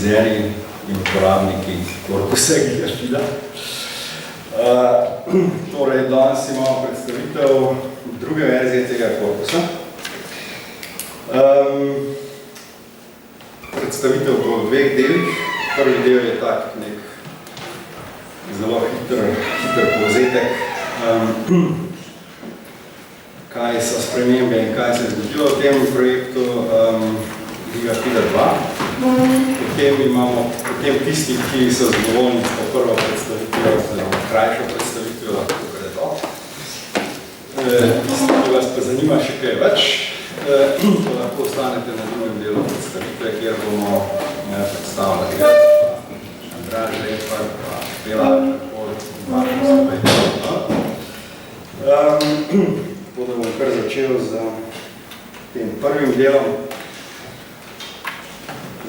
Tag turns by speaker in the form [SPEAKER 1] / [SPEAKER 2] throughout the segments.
[SPEAKER 1] simpatizeri in uporabniki korpusa GigaFeeda. Torej, danes imamo predstavitev druge verzije tega korpusa. Predstavitev bo v dveh delih. Prvi del je tak nek zelo hiter povzetek, kaj so spremembe in kaj se je zgodilo v tem projektu GigaFeeda 2. Potem tisti, ki so zadovoljni po prvo predstavitev, oziroma krajšo predstavitev, lahko gredo. Tisti, ki vas pa zanima še kaj več, to lahko ostanete na drugem delu predstavitve, kjer bomo predstavljali Andraž Lepar, Špela, Marko Sobej. Tako da bom kar začel z tem prvim delom.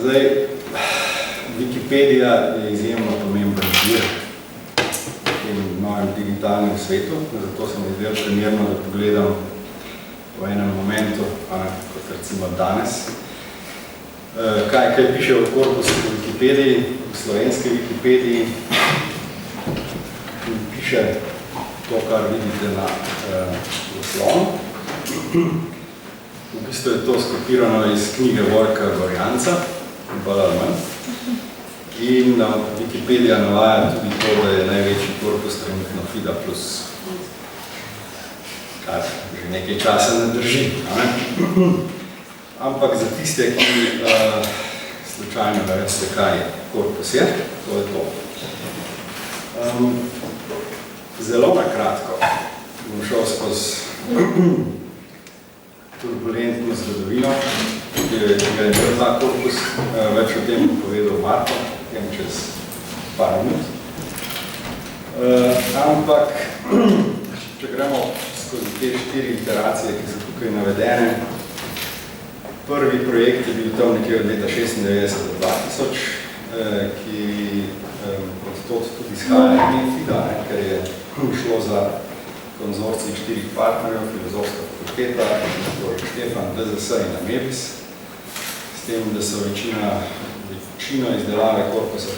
[SPEAKER 1] Zdaj, Wikipedija je izjemno pomemben vir v tem novem digitalnem svetu, zato sem izdelal primerno, da pogledam v enem momentu, kot recimo danes, kaj piše v korpusu v Wikipediji, v slovenski Wikipediji, in piše to, kar vidite na zaslonu. V bistvu je to skopirano iz knjige Vorka Gorjanca, in Wikipedija navaja tudi to, da je največji korpus trenutno FIDA+, kar že nekaj časa ne drži. Ampak za tiste, ki slučajno ne veste, kaj korpus je, to je to. Zelo na kratko bom šel skozi turbulentno zgodovino, ki ga je imel ta korpus, več o tem povedal Marko, potem čez par minut. Ampak, če gremo skozi te 4 iteracije, ki so tukaj navedene, prvi projekt je bil tam nekje od leta 1996 do 2000, ki od tot tudi izhaja FIDA, ker je šlo za konzorcij 4 partnerjev, Filozofska fakulteta, Štefan, DZS in Amebis, s tem, da so večino izdelave korpusa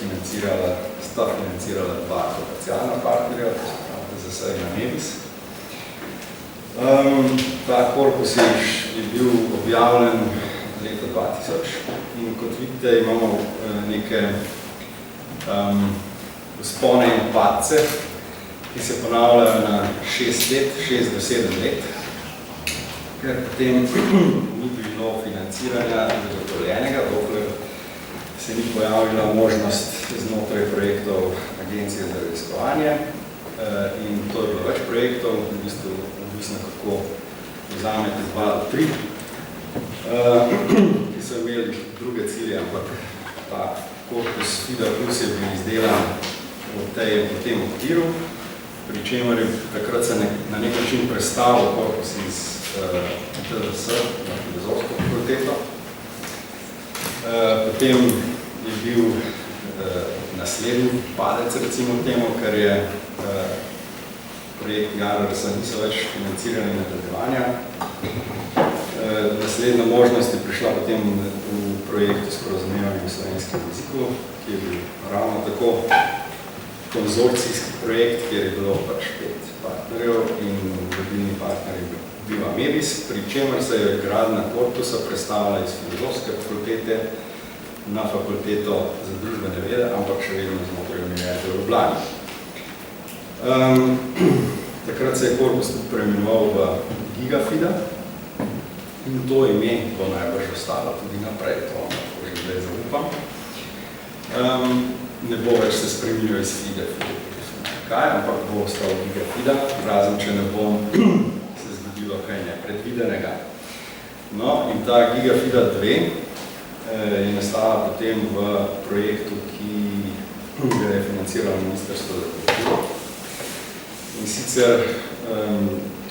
[SPEAKER 1] sta financirala 2 komercialna partnerja, to so DZS in Amebis. Ta korpus je bil objavljen leta 2000 in kot vidite imamo neke vzpone in padce, ki se ponavljajo na 6 do 7 let, ker potem ni bilo financiranja zagotovljenega, dokler se ni pojavila možnost znotraj projektov Agencije za raziskovanje in to je bilo več projektov, v bistvu odvisno kako vzamete 2 do 3, ki so imeli druge cilje, ampak ta korpus FIDA+ je bil izdelan v tem okviru, pri čemer je takrat se na nek način prestavil korpus iz DZS na Filozofsko fakulteto. Potem je bil naslednji padec, recimo temu, ker je projekt GARRS niso več financirali nadaljevanja. Naslednja možnost je prišla potem v projektu Sporazumevanja v slovenskem jeziku, ki je bil ravno tako konzorcijski projekt, kjer je bilo pač 5 partnerjev in vodilni partner je bil Amebis, pri čemer se je gradnja korpusa prestavila iz Filozofske fakultete na fakulteto za družbene vede, ampak še vedno znotraj Univerze v Ljubljani. Takrat se je korpus tudi preimenoval v GigaFeeda in to ime bo najbrž ostalo tudi naprej, to lahko že zdaj zaupam. Ne bo več se spremenil iz FIDA, ampak bo ostal GigaFeeda, razen če ne bo se zgodilo kaj nepredvidenega. No, in ta GigaFeeda 2 je nastala potem v projektu, ki ga je financiralo Ministrstvo za kulturo. In sicer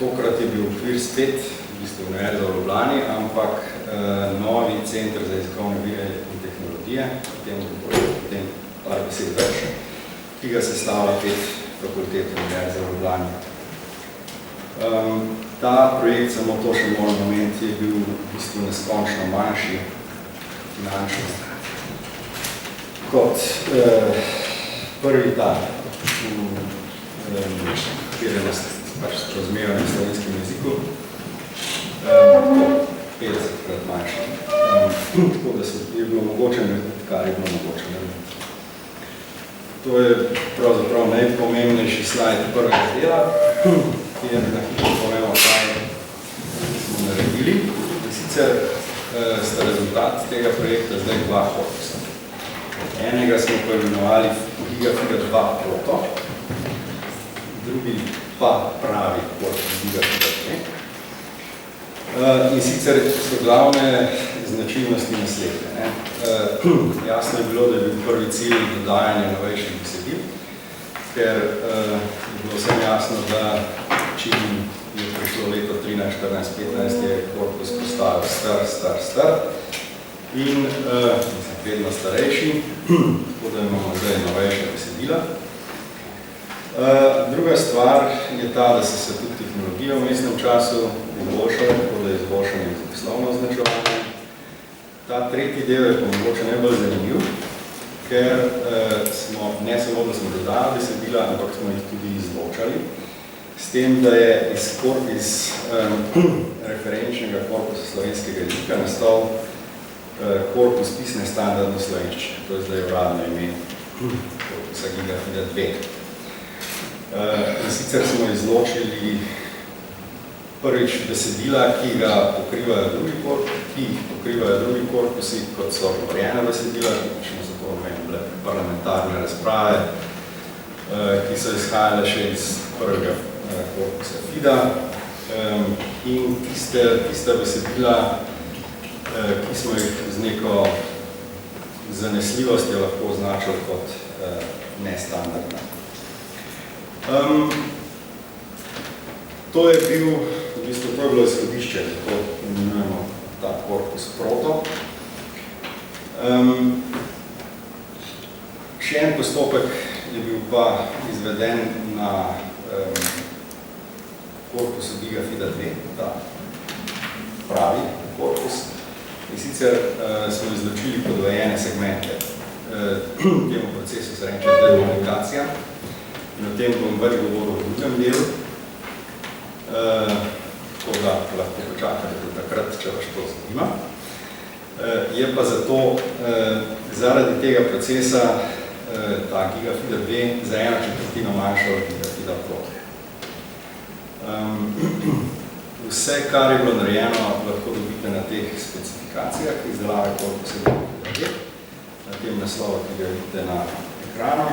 [SPEAKER 1] tokrat je bil okvir spet, v bistvu Univerza v Ljubljani, ampak novi center za jezikovne vire in tehnologije, potem par besed več, ki ga sestavlja 5 fakultet Univerze v Ljubljani. Ta projekt, samo to še moram omeniti, je bil v bistvu neskončno manjši finančno kot prvi ta, kjer je nas pač razmeril na slovenskem jeziku, 50krat manjša. Tako da je bilo mogoče narediti, kar je bilo mogoče narediti. To je pravzaprav najpomembnejši slajd prvega dela, kjer na hitro povemo, kaj smo naredili. In sicer sta rezultat tega projekta zdaj dva korpusa. Enega smo poimenovali GigaFida 2 Proto, drugi pa pravi korpus GigaFida 2. In sicer so glavne značilnosti naslednje. Jasno je bilo, da je bil prvi cilj dodajanje novejših besedil, ker je bilo vsem jasno, da čim je prišlo leto 13, 14, 15, je korpus postajal star in vedno starejši, tako da imamo zdaj novejša besedila. Druga stvar je ta, da se tudi tehnologija v mestnem času izboljšala, tako da je izboljšanje zapislovno označevanje. Ta tretji del je pa mogoče najbolj zanimiv, ker smo, ne samo, da smo dodali besedila, ampak smo jih tudi izločali, s tem, da je iz referenčnega korpusa slovenskega jezika nastal korpus pisne standardne slovenščine. To je zdaj uradno ime korpusa GigaFida 2. In sicer smo izločili prvič besedila, ki jih pokrivajo drugi korpusi, kot so govorjena besedila, tipično so to parlamentarne razprave, ki so izhajale še iz prvega korpusa FIDA in tista besedila, ki smo jih z neko zanesljivostjo lahko označili kot nestandardna. To je bilo izhodišče, zato imenujemo ta korpus Proto. Še en postopek je bil pa izveden na korpusu GigaFida 2, ta pravi korpus. In sicer smo izločili podvojene segmente. Temu procesu se reče dekomunikacija. In o tem bom več govoril v drugem delu. Tako da lahko počakate do takrat, če vas to zanima. Je pa zato zaradi tega procesa ta GigaFida 2 za 1/4 manjša od GigaFida Proto. Vse, kar je bilo narejeno, lahko dobite na teh specifikacijah izdelave korpusa GigaFida 2, na tem naslovu, ki ga vidite na ekranu.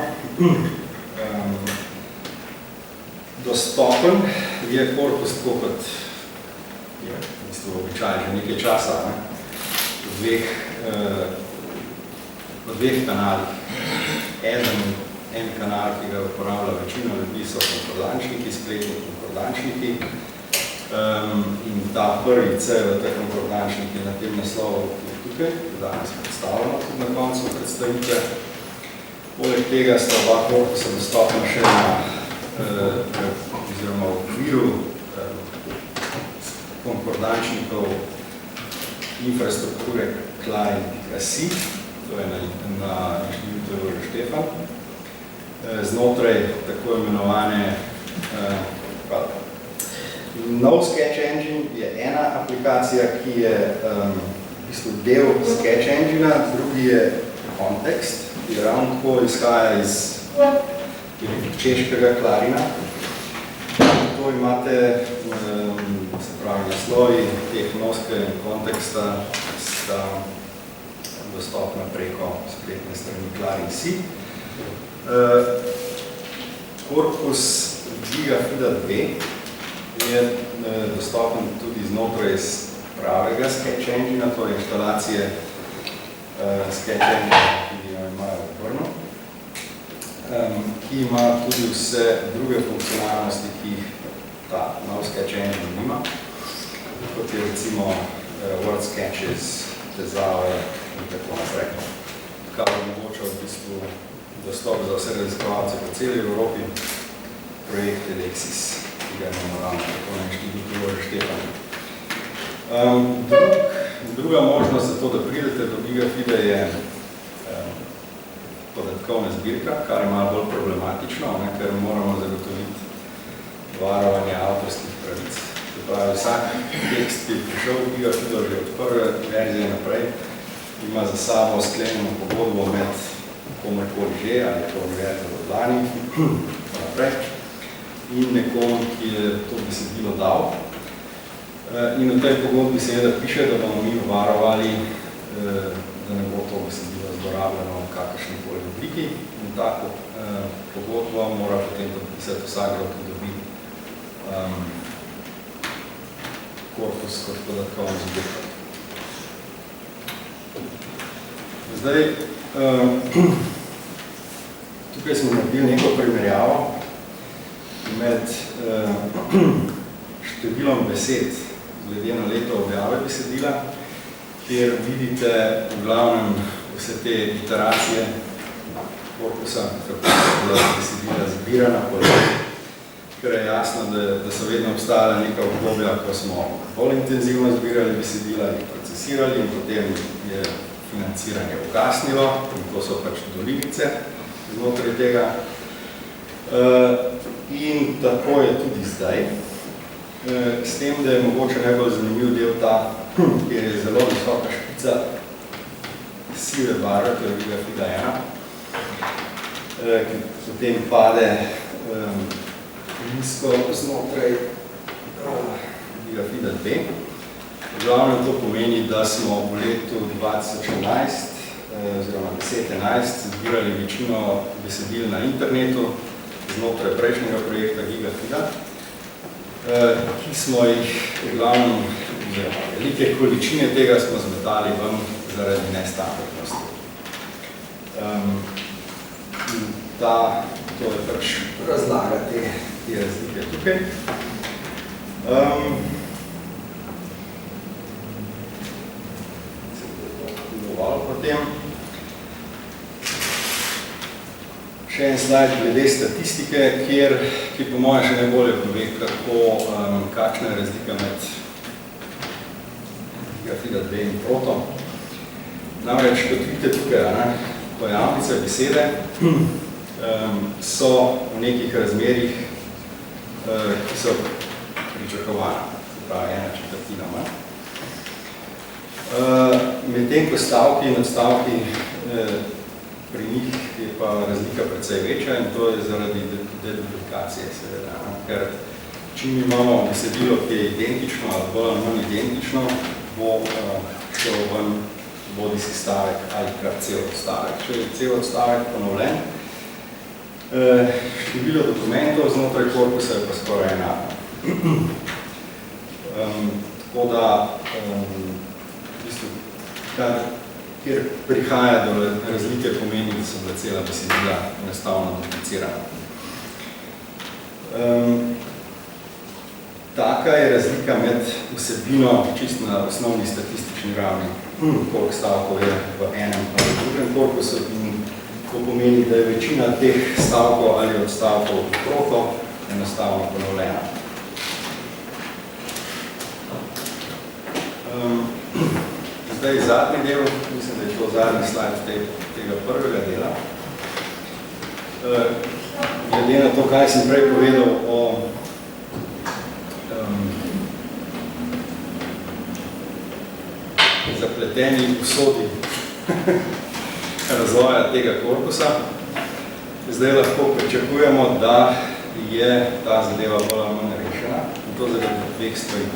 [SPEAKER 1] Dostopen je korpus tako kot je običaj že nekaj časa v dveh kanalih. En kanal, ki ga uporablja večina ljudi, so konkordančniki, spletni konkordančniki. In ta prvi C v teh konkordančnik je na tem naslovu tukaj, danes predstavljamo tudi na koncu predstavitve. Poleg tega sta oba korpusa dostopna še na oziroma v okviru konkordančnikov infrastrukture Klein.si, to je na inštitutu Štefan, znotraj tako imenovane nov Sketch Engine je ena aplikacija, ki je v bistvu del Sketch Engine-a, drugi je Kontekst, ki je ravno tako izhaja iz češkega Klarina. To imate, se pravi, naslovi teh Novske in Konteksta sta dostopna preko spletne strani Klarin.si. Korpus GigaFida 2 je dostopen tudi znotraj pravega Sketch Engine-a, to je inštalacije Sketch Engine, ki jo imajo odprno, ki ima tudi vse druge funkcionalnosti, ki jih ta nov Sketch Engine nima, kot je recimo word sketches, tezave in tako naprej. Kar omogoča v bistvu dostop za vse raziskovalce po celi Evropi, projekt Alexis, ki ga imamo ravno tako na inštitutu Štefan. Druga možnost za to, da pridete do GigaFida je podatkovna zbirka, kar je malo bolj problematično, ker moramo zagotoviti varovanje avtorskih pravic. Se pravi, vsak tekst, ki je prišel v Gigafido že od prve verzije naprej, ima za sabo sklenjeno pogodbo med komorkoli že, ali to univerza v Ljubljani, naprej, in nekom, ki je to besedilo dal. In v tej pogodbi seveda piše, da bomo mi varovali, da ne bo to besedilo zlorabljeno v kakršnikoli obliki. In tako pogodbo mora potem podpisati vsakdo, ki dobi korpus kot podatkovno zbirko. Zdaj, tukaj smo naredili neko primerjavo med številom besed glede na leto objave besedila, kjer vidite v glavnem vse te iteracije korpusa, kako se besedila zbirana po leto, ker je jasno, da so vedno obstajala neka obdobja, ko smo bolj intenzivno zbirali besedila in procesirali in potem je financiranje ugasnilo in to so pač dolinice znotraj tega. In tako je tudi zdaj. S tem, da je mogoče najbolj zanimiv del ta, kjer je zelo visoka špica sive barve, to je Gigafida 1, ki potem pade nizko znotraj Gigafida 2. V glavnem to pomeni, da smo v letu 2011 oziroma 2011 zbirali večino besedil na internetu znotraj prejšnjega projekta Gigafida, ki smo jih v glavnem, velike količine tega smo zmetali ven zaradi nestandardnosti. To je pač razlaga te razlike tukaj. Potem še en slajd glede statistike, ki po mojem še najbolje pove, kakšna je razlika med Gigafida 2 in Proto. Namreč, kot vidite tukaj, pojavnice besede so v nekih razmerih, ki so pričakovane, se pravi 1/4 manj. Medtem ko stavki in odstavki pri njih je pa razlika precej večja in to je zaradi deduplikacije seveda, ker čim imamo besedilo, ki je identično ali bolj ali manj identično, bo šel ven bodisi stavek ali kar cel odstavek. Če je cel odstavek ponovljen, število dokumentov znotraj korpusa je pa skoraj enako. Tako da kjer prihaja do razlike pomeni, da so bila cela besedila enostavno duplicirana. Taka je razlika med vsebino čisto na osnovni statistični ravni, koliko stavkov je v enem ali drugem korpusu in to pomeni, da je večina teh stavkov ali odstavkov v Proto enostavno ponovljena. Zdaj, zadnji del, mislim, da je to zadnji slajd tega prvega dela. Glede na to, kaj sem prej povedal o zapleteni usodi razvoja tega korpusa, zdaj lahko pričakujemo, da je ta zadeva bolj ali manj rešena in to zaradi dveh stvari.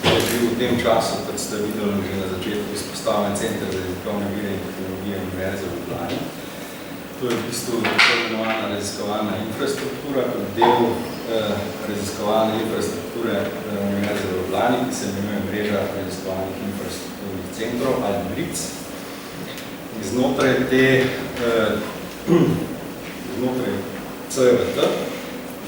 [SPEAKER 1] Je bil v tem času, kot ste videli že na začetku, izpostavljen Center za jezikovne vire in tehnologije Univerze v Ljubljani. To je v bistvu imenovana raziskovalna infrastruktura, kot del raziskovalne infrastrukture Univerze v Ljubljani, ki se imenuje mreža raziskovalnih infrastrukturnih centrov ali MRIC. Znotraj CVT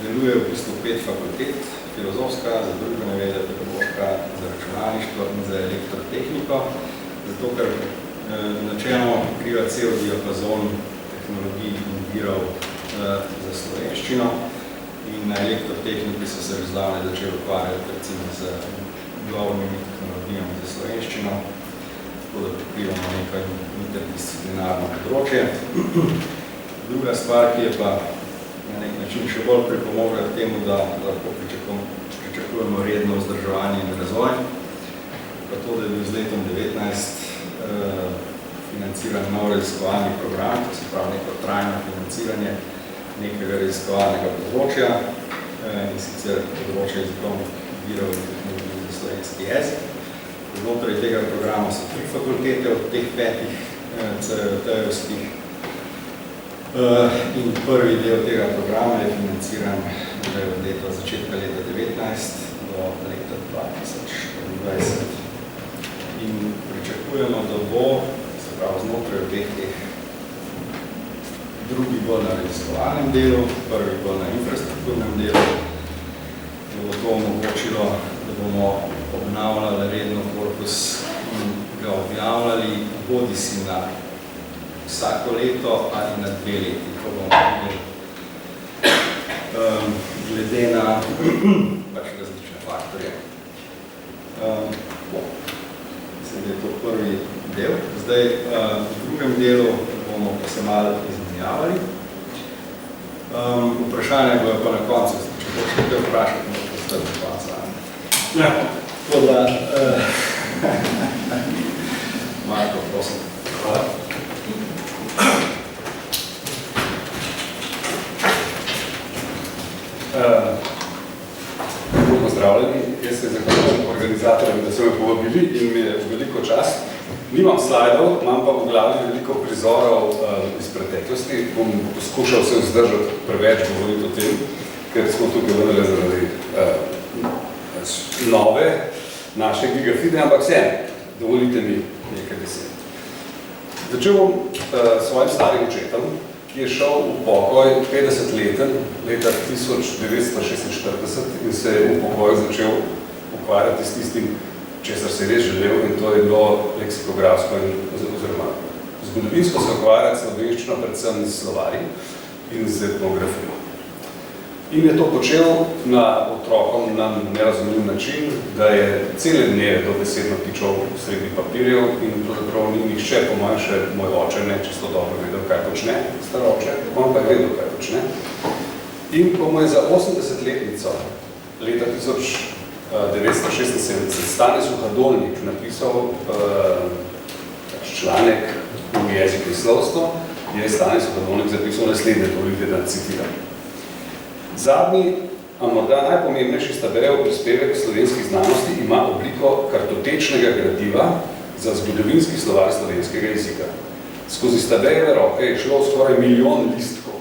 [SPEAKER 1] deluje v bistvu 5 fakultet, filozofska, za družbene vede, pedagoška, za računalništvo in za elektrotehniko, zato ker načelno pokriva cel diapazon tehnologij in virov za slovenščino in na elektrotehniki so se zdavnaj začeli ukvarjati recimo z govornimi tehnologijami za slovenščino, tako da pokrivamo nekaj interdisciplinarno področje. Druga stvar, ki je pa na nek način še bolj pripomogla k temu, da lahko pričakujemo redno vzdrževanje in razvoj, pa to, da je bil z letom 19 financiran nov raziskovalni program, to se pravi neko trajno financiranje nekega raziskovalnega področja, in sicer področja jezikovnih virov in tehnologij za slovenski jezik. Znotraj tega programa so 3 fakultete od teh 5 CRT-evskih in prvi del tega programa je financiran od začetka leta 19 do leta 2020. In pričakujemo, da bo, se pravi, znotraj obeh teh drugi bolj na raziskovalnem delu, prvi bolj na infrastrukturnem delu, da bo to omogočilo, da bomo obnavljali redno korpus in ga objavljali bodisi na vsako leto ali na 2 leti, ko bomo videli glede na pač različne faktorje. Mislim, da je to prvi del. Zdaj, v drugem delu bomo pa se malo izmenjavali. Vprašanje bojo pa na koncu, če hočete vprašati, možete ste na koncu. Ja. Tako da, Marko, prosim. Hvala.
[SPEAKER 2] Pozdravljeni, jaz se zahvaljujem organizatorjem, da so me povabili in mi je veliko čast. Nimam slajdov, imam pa v glavi veliko prizorov iz preteklosti. Bom poskušal se vzdržati preveč govoriti o tem, ker smo tukaj venele zaradi nove naše gigafide, ampak vsem, dovolite mi nekaj besed. Začel bom svojim starim očetom, ki je šel v pokoj 50-leten, leta 1946 in se je v pokoju začel ukvarjati s tistim, česar se je res želel, in to je bilo leksikografsko oziroma zgodovinsko se ukvarjati slovenščino, predvsem z slovarji in z etnografijo. In je to počel na otrokom na nerazumljiv način, da je cele dneve dobesedno tičal sredi papirjev in pravzaprav ni nihče, po mojem še moj oče ne čisto dobro vedel, kaj počne, star oče, on pa je vedel, kaj počne. In ko mu je za 80-letnico leta 1976 Stane Suhadolnik napisal članek v jezik in slovstvo, je Stane Suhadolnik zapisal naslednje, dovolite, da citiram. Zadnji, a morda najpomembnejši Stabejev prispevek slovenskih znanosti ima obliko kartotečnega gradiva za zgodovinski slovar slovenskega jezika. Skozi Stabejeve roke je šlo skoraj 1 milijon listkov.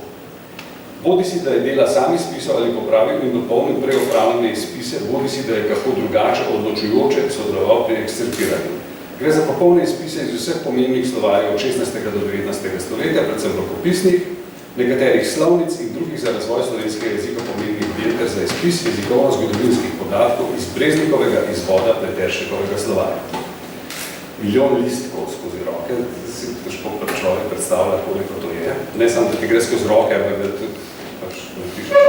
[SPEAKER 2] Bodisi, da je dela sam izpisal ali popravil in dopolnil prej opravljene izpise, bodisi, da je kako drugače odločujoče sodeloval pri ekscerpiranju. Gre za popolne izpise iz vseh pomembnih slovarjev od 16. do 19. stoletja, predvsem rokopisnih, nekaterih slovnic in drugih za razvoj slovenskega jezika pomembnih del ter za izpis jezikovno-zgodovinskih podatkov iz Breznikovega izvoda Pleteršekovega slovarja. 1 milijon listkov skozi roke, si težko človek predstavlja, koliko to je. Ne samo, da ti gre skozi roke, ampak da tudi napišeš.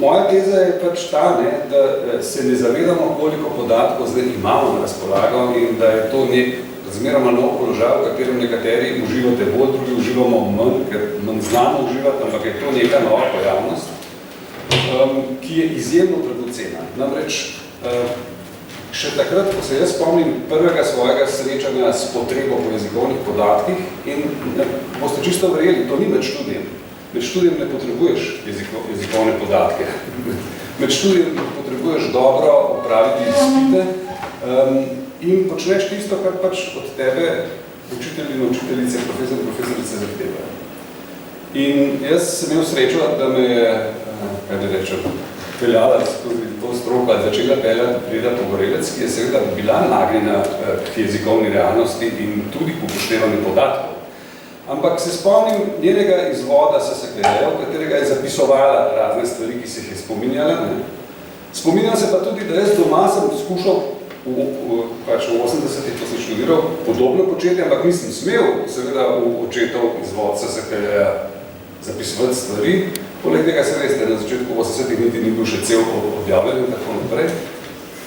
[SPEAKER 2] Moja teza je pač ta, da se ne zavedamo, koliko podatkov zdaj imamo na razpolago in da je to nek razmeroma nov položaj, v katerem nekateri uživate bolj, drugi uživamo manj, ker manj znamo uživati, ampak je to neka nova pojavnost, ki je izjemno dragocena. Namreč, še takrat, ko se jaz spomnim prvega svojega srečanja s potrebo po jezikovnih podatkih in boste čisto verjeli, to ni med študijem. Med študijem ne potrebuješ jezikovne podatke. Med študijem potrebuješ dobro opraviti izpite, in počneš tisto, kar pač od tebe učitelji in učiteljice, profesori in profesorice zahtevajo. In jaz sem imel srečo, da me je, kaj da rečem, peljala skozi to stroko, začela peljati Breda Pogorelec, ki je seveda bila nagnjena k jezikovni realnosti in tudi k upoštevanju podatkov. Ampak se spomnim njenega izvoda SSKJ, v katerega je zapisovala razne stvari, ki se jih je spominjala. Spominjam se pa tudi, da jaz doma sem skušal pač v 80-ih, ko sem študiral, podobno početi, ampak nisem smel seveda v očetov izvod SSKJ zapisovati stvari. Poleg tega se veste, na začetku 80-ih niti ni bil še cel objavljen in tako naprej.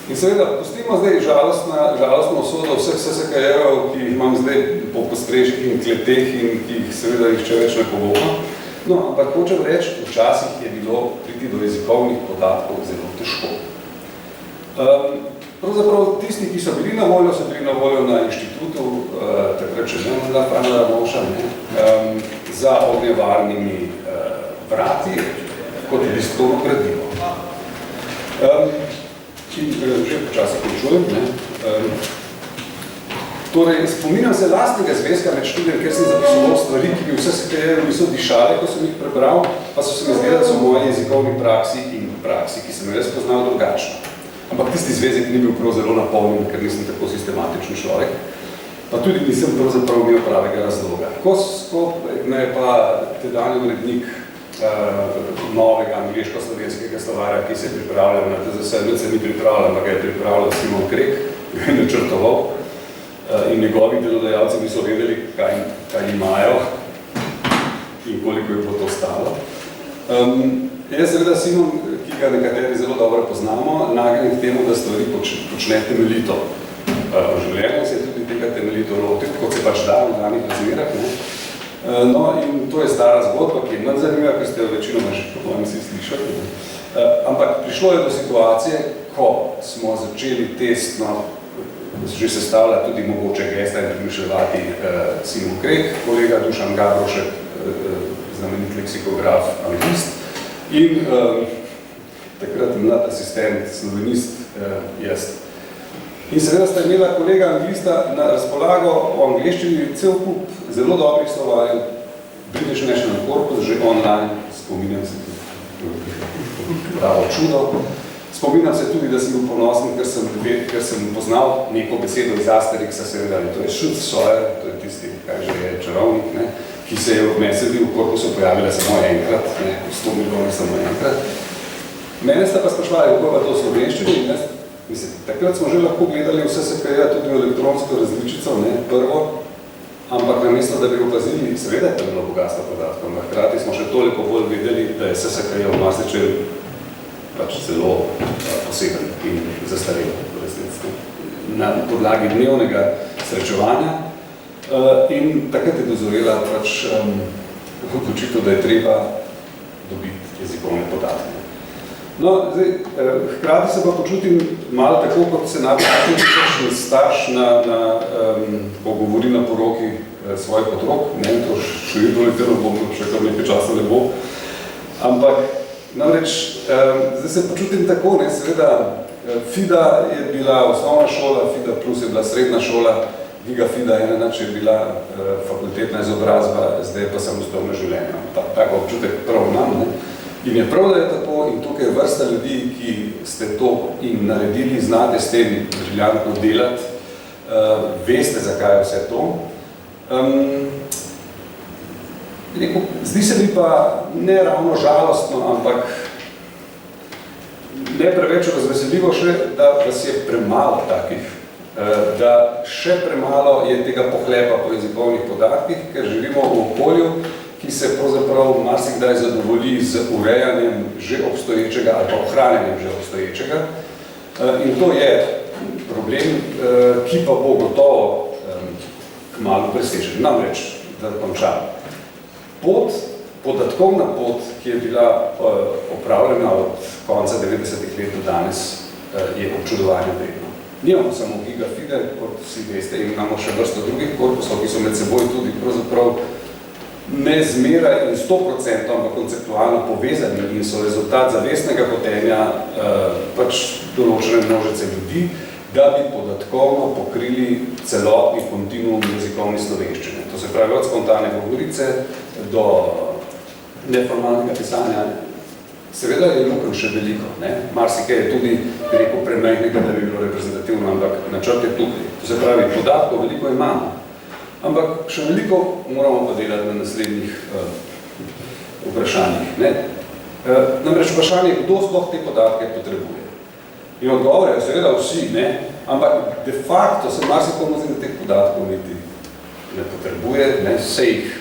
[SPEAKER 2] In seveda, pustimo zdaj žalostno usodo vseh SSKJ-ov, ki jih imam zdaj po postrežjih in kleteh in ki jih seveda išče več ne povoha. No, ampak hočem reči, včasih je bilo priti do jezikovnih podatkov zelo težko. Pravzaprav tisti, ki so bili na voljo na inštitutu, takrat še ne da Frana Ramovša, za ognjevarnimi vrati, kot listovno gradivo. Ki že počasi končujem. Torej, spominjam se lastnega zvezka med študijem, ker sem zapisoval stvari, ki bi vse se niso dišale, ko sem jih prebral, pa so se mi zdeli, da so v moji jezikovni praksi in praksi, ki sem jo res poznal drugačno. Ampak tisti zvezek ni bil prav zelo napolnjen, ker nisem tako sistematičen človek, pa tudi nisem pravzaprav imel pravega razloga. Ko me je pa tedanji urednik novega angliško-slovenskega slovarja, ki se je pripravljal na TZS, se ni pripravljal, ampak ga je pripravljal Simon Krek, ga je načrtoval in njegovi delodajalci niso vedeli, kaj imajo in koliko je bo to stalo. Jaz seveda Simon, ki ga nekateri zelo dobro poznamo, nagnjen k temu, da stvari počne temeljito. V življenju se je tudi tega temeljito lotil, kot se pač da v danih razmerah. No, in to je stara zgodba, ki je manj zanimiva, ker ste jo večinoma že po si slišali. Ampak prišlo je do situacije, ko smo začeli testno že sestavljati tudi mogoče gesta in premišljevati Simon Krek, kolega Dušan Gabrošek, znamenit leksikograf, anglist, in takrat mlad asistent, slovenist, jaz. In seveda sta imela kolega anglista na razpolago o angleščini cel kup zelo dobrih slovarjev, British National Corpus, že online, spominjam se pravo čudo. Spominjam se tudi, da sem bil ponosen, ker sem poznal neko besedo iz Asterixa, seveda, to je Schutz Sawyer, to je tisti, kaj že je čarovnik, ki se je v mesedi v korpusu pojavila samo enkrat, 100 milijonov samo enkrat. Mene sta pa sprašvali, kako je to v slovenščini, in takrat smo že lahko gledali vse SKJ tudi v elektronsko različico, prvo, ampak namesto, da bi opazili, seveda je to bilo bogatstvo podatkov, ampak hkrati smo še toliko bolj videli, da je SKJ v marsičem pač zelo poseben in zastarel v resnici. Na podlagi dnevnega srečevanja in takrat je dozorela pač odločitev, da je treba dobiti jezikovne podatke. No, zdaj, hkrati se pa počutim malo tako, kot se najbolj počutim starš, ko govori na poroki svojih otrok, to še idolitirno bom, še kar nekaj časa ne bo, ampak namreč, zdaj se počutim tako, seveda, FIDA je bila osnovna šola, FIDA plus je bila srednja šola, Giga FIDA je bila fakultetna izobrazba, zdaj pa samostojno življenje. Tako občutek prav imam, In je prav, da je tako, in tukaj je vrsta ljudi, ki ste to in naredili, znate s tem briljantno delati, veste, zakaj je vse to. Zdi se mi pa ne ravno žalostno, ampak ne preveč razveseljivo še, da vas je premalo takih, da še premalo je tega pohlepa po jezikovnih podatkih, ker živimo v okolju, ki se pravzaprav marsikdaj zadovolji z urejanjem že obstoječega ali pa ohranjanjem že obstoječega. In to je problem, ki pa bo gotovo kmalu presežen. Namreč, da končam. Podatkovna pot, ki je bila opravljena od konca 90-ih let do danes, je občudovanje vredno. Nimamo samo Giga FIDE, kot vsi veste, in imamo še vrsto drugih korpusov, ki so med seboj tudi pravzaprav ne zmeraj in 100%, ampak konceptualno povezani in so rezultat zavestnega potenja pač določene množice ljudi, da bi podatkovno pokrili celotni kontinuum jezikovne slovenščine. To se pravi od spontane govorice do neformalnega pisanja. Seveda je lukenj še veliko. Marsikaj je tudi premajhnega, da bi bilo reprezentativno, ampak načrt je tukaj. To se pravi, podatkov veliko imamo. Ampak še veliko moramo pa delati na naslednjih vprašanjih. Namreč vprašanje je, kdo sploh te podatke potrebuje. In odgovor je seveda vsi, ampak de facto se marsikomu zdi, da teh podatkov niti ne potrebuje, se jih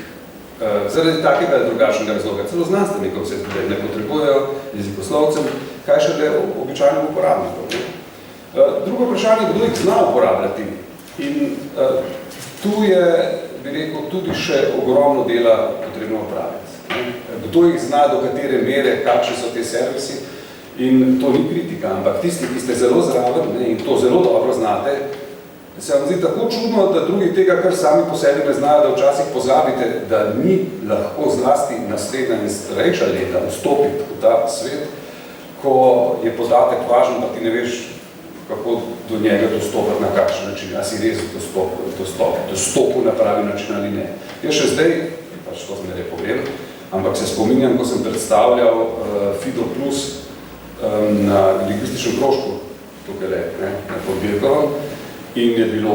[SPEAKER 2] zaradi takega drugačnega razloga. Celo znanstvenikov se ne potrebujejo, jezikoslovcem, kaj še le običajnem uporabnikom. Drugo vprašanje, kdo jih zna uporabljati. In tu je, bi rekel, tudi še ogromno dela potrebno opraviti. Kdo jih zna, do katere mere, kakšni so te servisi. In to ni kritika, ampak tisti, ki ste zelo zraven in to zelo dobro znate, se vam zdi tako čudno, da drugi tega, kar sami po sebi ne znajo, da včasih pozabite, da ni lahko zlasti naslednja in starejša leta vstopiti v ta svet, ko je podatek važen, pa ti ne veš, kako do njega dostopati na kakšen način, a si res dostopil na pravi način ali ne. Jaz še zdaj, pač to sem ne povem, ampak se spominjam, ko sem predstavljal Fido Plus na lingvističnem krožku, tukaj na Podbirkovom, in je bilo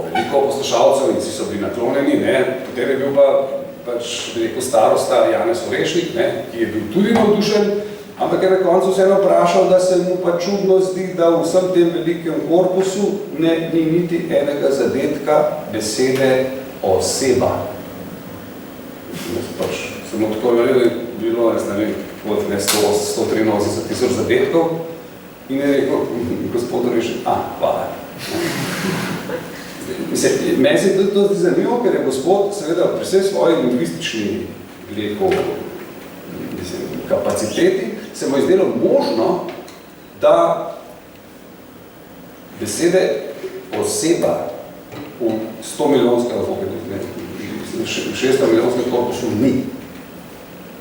[SPEAKER 2] veliko poslušalcev in vsi so bili naklonjeni, potem je bil pa pač veliko starosta Janez Orešnik, ki je bil tudi navdušen, ampak je na koncu vseeno vprašal, da se mu pa čudno zdi, da v vsem tem velikem korpusu ni niti enega zadetka besede oseba. Pač sem tako bilo, ne vem, 183 tisoč zadetkov in je rekel, gospod Orešnik, hvala. Meni se je to zanimivo, ker je gospod seveda pri vsej svoji lingvistični kapaciteti se mu je zdelo možno, da besede oseba v 100-milijonskem, 600-milijonskem korpusu ni.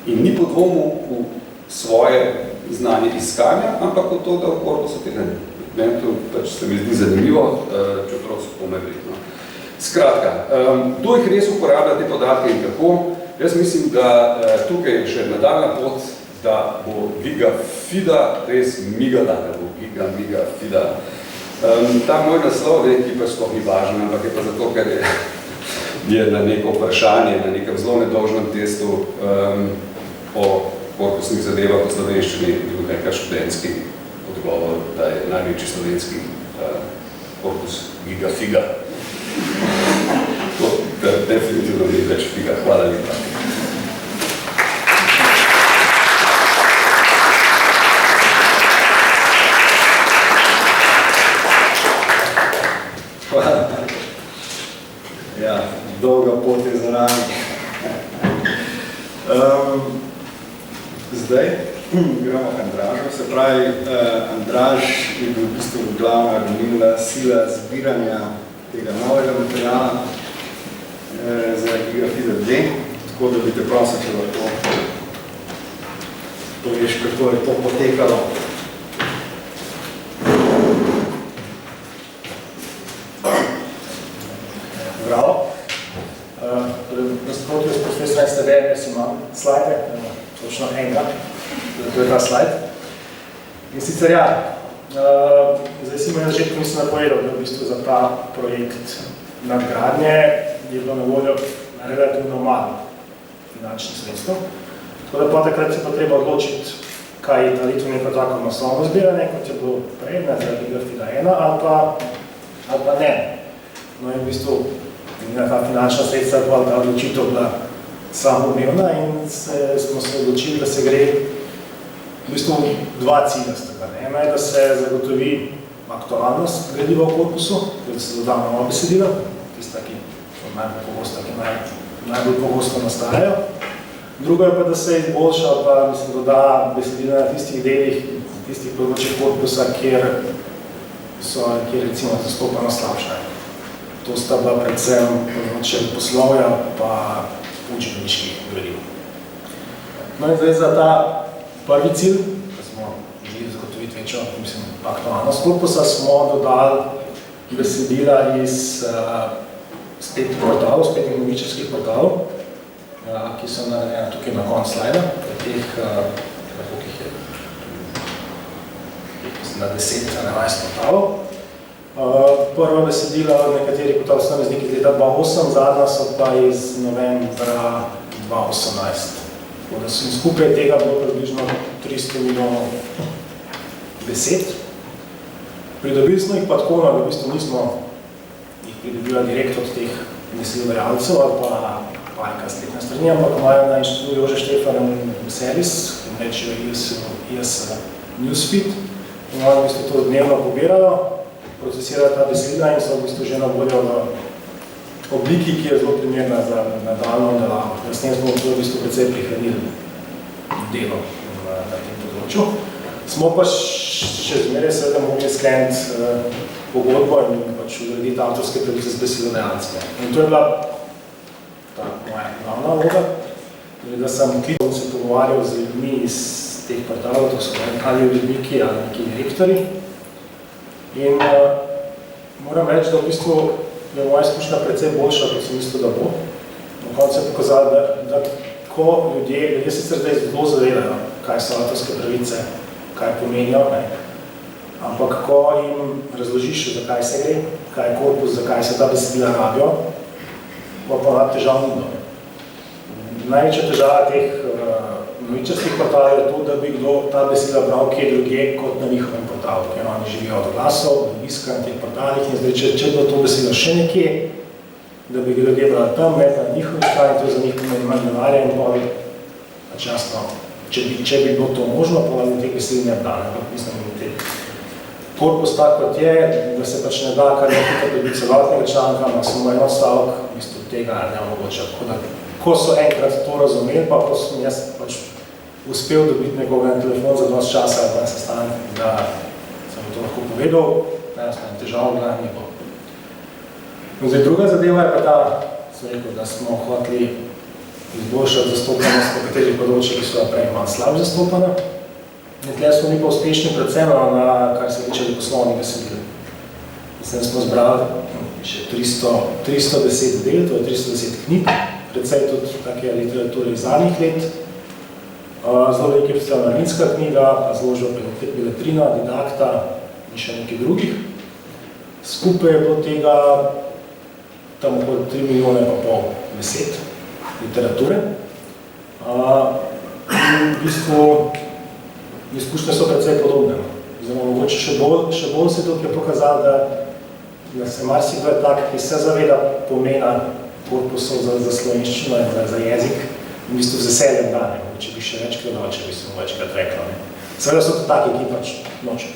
[SPEAKER 2] In ni podvomil v svoje znanje iskanja, ampak v to, da v korpusu tega ni. To pač se mi zdi zanimivo, čeprav so pomembno. Skratka, kdo jih res uporablja te podatke in kako? Jaz mislim, da tukaj je še nadaljna pot, da bo Giga Fida res migala, da bo Giga Fida. Ta moj naslov, ki pa sploh ni važen, ampak je pa zato, ker je na neko vprašanje, na nekem zelo nedolžnem testu o korpusnih zadevah v slovenščini bil nekaj študentski odgovor, da je največji slovenski korpus Giga Figa. To definitivno ni več Figa. Hvala lepa.
[SPEAKER 1] Hvala. Ja, dolga pot je za nami. Zdaj gremo k Andražu. Se pravi, Andraž je bil v bistvu glavna gonilna sila zbiranja tega novega materijala za Giga Fida 2, tako da bi te prosil, če lahko poveš, kako je to potekalo.
[SPEAKER 3] Bravo. Nasprotju s profesorjem STB, jaz imam slajde, točno enega, to je ta slajd. In sicer ja, zdaj si na začetku nisem napovedal, da v bistvu za ta projekt nadgradnje je bilo na voljo relativno malo finančnih sredstev. Tako da pa takrat se pa treba odločiti, kaj je ta litveni protokol masovno zbiranje, kot je bilo prej, za Giga Fida 1 ali pa ne. No in v bistvu ta finančna sredstva pa ta odločitev bila samoumevna in smo se odločili, da se gre v bistvu dva cilja z tega. Ena je, da se zagotovi aktualnost gradiva v korpusu, da se doda nova besedila, tista, ki najbolj pogosto nastajajo. Drugo je pa, da se izboljša, pa mislim, doda besedila na tistih delih, tistih področjih korpusa, kjer recimo zastopano slabša. To sta bila predvsem področje poslovja pa učbeniških gradiv. No in zdaj za ta prvi cilj, ko smo želeli zagotoviti večjo aktualnost korpusa, smo dodali besedila iz spletnih portalov, spletnih novičarskih portalov, ki so tukaj na koncu slajda, na 10-11 portalov. Prva besedila od nekaterih portalov posamezniki iz leta 2008, zadnja so pa iz novembra 2018. Tako da so skupaj tega bilo približno 300 milijonov besed. Pridobili smo jih pa tako, da v bistvu nismo jih pridobila direkt od teh besedodajalcev ali pa neka spletna strani, ampak imajo na inštitutu Jože Štefan servis, ki rečejo IS Newsfeed, in oni v bistvu to dnevno pobirajo procesirajo ta besedila in so v bistvu že na voljo v obliki, ki je zelo primerna za nadaljnjo delavo. S tem smo v bistvu precej prihranili delo na tem področju. Smo pa še zmeraj seveda mogli skleniti pogodbo in pač urediti avtorske pravice z besedodajalcem. In to je bila ta moja glavna vloga, da sem se pogovarjal z ljudmi iz teh portalov, to so ali uredniki ali neki direktori. In moram reči, da v bistvu je moja izkušnja precej boljša, kot sem mislil, da bo. Na koncu je pokazalo, da ko ljudje sicer zdaj zelo zavedajo, kaj so avtorske pravice, kaj pomenijo, ne? Ampak ko jim razložiš, zakaj se gre, kaj je korpus, zakaj se ta besedila rabijo, pa težav ni. Največja težava teh novičarskih portalov je to, da bi kdo ta besedila bral kje drugje kot na njihovem portalu, ker oni živijo od glasov, od iska na teh portalih in zdaj, če bi to besedilo še nekje, da bi ljudje brali tam, na njihovi strani, to za njih pomeni manj denarja in pa pač jasno, če bi bilo to možno, pa bi teh besedil ne brali, ampak mislim, da korpus tak kot je, da se pač ne da kar nekaj dobiti celotnega članka, ampak samo eno stavek, v bistvu tega ne omogoča. Ko so enkrat to razumeli, pa ko sem jaz pač uspel dobiti nekoga na telefon za 20 časa ali pa sestanek, da sem to lahko povedal, jasno, težav bila ni bilo. Zdaj, druga zadeva je pa ta, sem rekel, da smo hoteli izboljšati zastopanost na katerih področjih, ki so prej malo slab zastopana. In tle smo mi pa uspešni predvsem na, kar se tiče poslovnih besedil. Mislim, smo zbrali še 310 del, to je 310 knjig, predvsej tudi take literature iz zadnjih let. Zelo veliko je predstavljena mladoletniška knjiga, založba Beletrina, Didakta in še nekaj drugih. Skupaj je bilo tega tam okoli 3,5 milijone besed literature. In v bistvu izkušnje so precej podobne. Mogoče še bolj se tukaj je pokazalo, da se marsikdo je tak, ki se zaveda pomena korpusov za slovenščino in za jezik in v bistvu z veseljem dane, če bi še večkrat dal, če bi se mu večkrat rekla. Seveda so to taki, ki pač noče,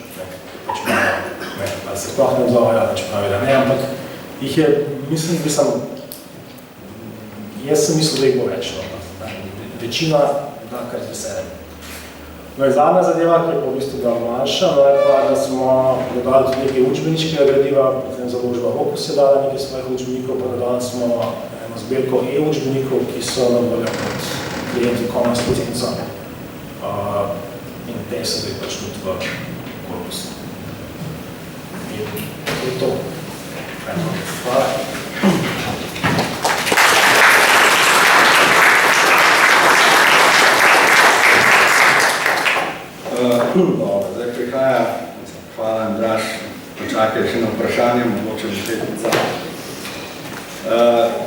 [SPEAKER 3] pač ali se sploh ne vzavajo, pač pravi, da ne, ampak jih je, jaz sem mislil, da jih bo več, večina da kar z veseljem. No in zadnja zadeva, ki je po v bistvu bila manjša, je pa, da smo dodali tudi nekaj učbeničkega gradiva, potem založba Opus je dala nekaj svojih učbenikov, pa dodali smo eno zbirko e-učbenikov, ki so na voljo kot klienti Commons licenco. In te so zdaj pač tudi v korpusu. In to je to. Hvala.
[SPEAKER 1] Dobro, zdaj prihaja, hvala Andraž, počakaj še na vprašanje, mogoče bi petnica.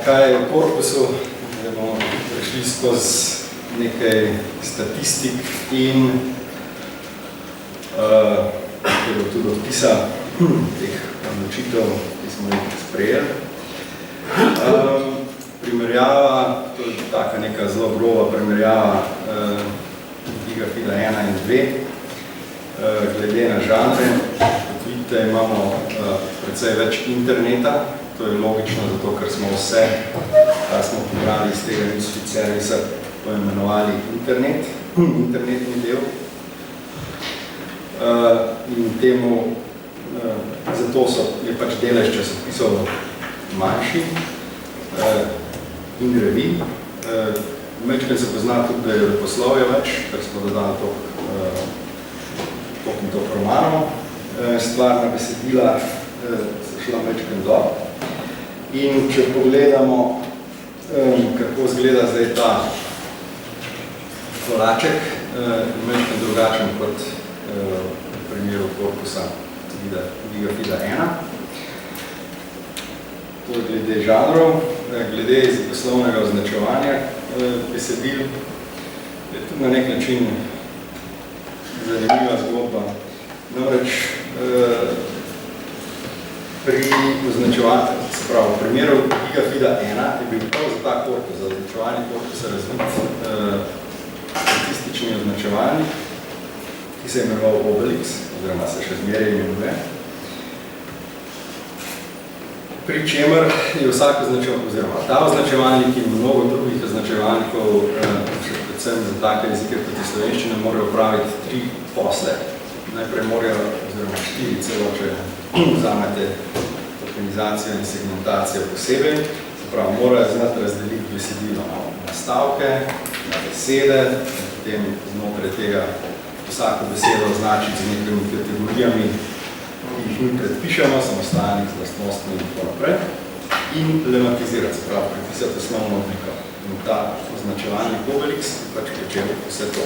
[SPEAKER 1] Kaj je v korpusu? Zdaj bomo prišli skozi nekaj statistik in nekaj bo tudi odpisa teh odločitev, ki smo jih sprejeli. Primerjava, to je taka neka zelo groba primerjava Gigafida 1 in 2, glede na žanre. Kot vidite, imamo precej več interneta, to je logično, zato ker smo vse, kar smo pobrali iz tega newsfeed servisa, poimenovali internetni del. In temu, zato je pač delež časopisov manjši in revij. Mečkaj se pozna tudi, da je leposlovje več, ker smo dodali toliko in toliko romanov. Stvarna besedila so šla mečkaj dol. In če pogledamo, kako izgleda zdaj ta kolaček, mečkaj drugačen kot v primeru korpusa Gigafida 1. To je glede žanrov, glede poslovnega označevanja besedil. Je tudi na nek način zanimiva zgodba. Namreč pri označevanju, se pravi, v primeru Gigafida 1 je bil prav za ta korpus, za označevanje korpusa razvit statistični označevalnik, ki se je imenoval Obelix, oziroma se še zmeraj imenuje. pri čemer je vsak označevalnik, oziroma ta označevalnik in mnogo drugih označevalnikov, predvsem za take jezike kot je slovenščina, morajo opraviti 3 posle. Najprej morajo, oziroma 4 celo, če vzamete organizacijo in segmentacijo posebej, se pravi, morajo znati razdeliti besedilo na stavke, na besede, in potem znotraj tega vsako besedo označiti z nekimi kategorijami, ki jih mi predpišemo, samostalnih, z lastnostmi in tako naprej, in lematizirati, se pravi, prepisati osnovno obliko. In ta označevalnik Obelix pač pričel vse to.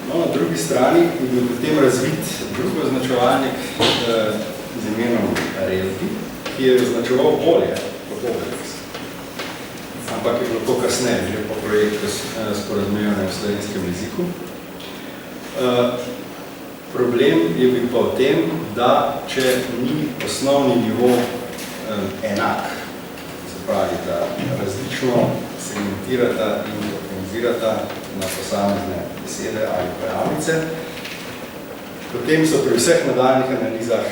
[SPEAKER 1] No, na drugi strani je bil potem razvit drugi označevalnik z imenom Relti, ki je označeval bolje kot Obelix. Ampak je bilo to kasneje, že po projektu sporazumevanja v slovenskem jeziku. Problem je bil pa v tem, da če ni osnovni nivo enak, se pravi, da različno segmentirata in organizirata na posamezne besede ali pojavnice, potem so pri vseh nadaljnih analizah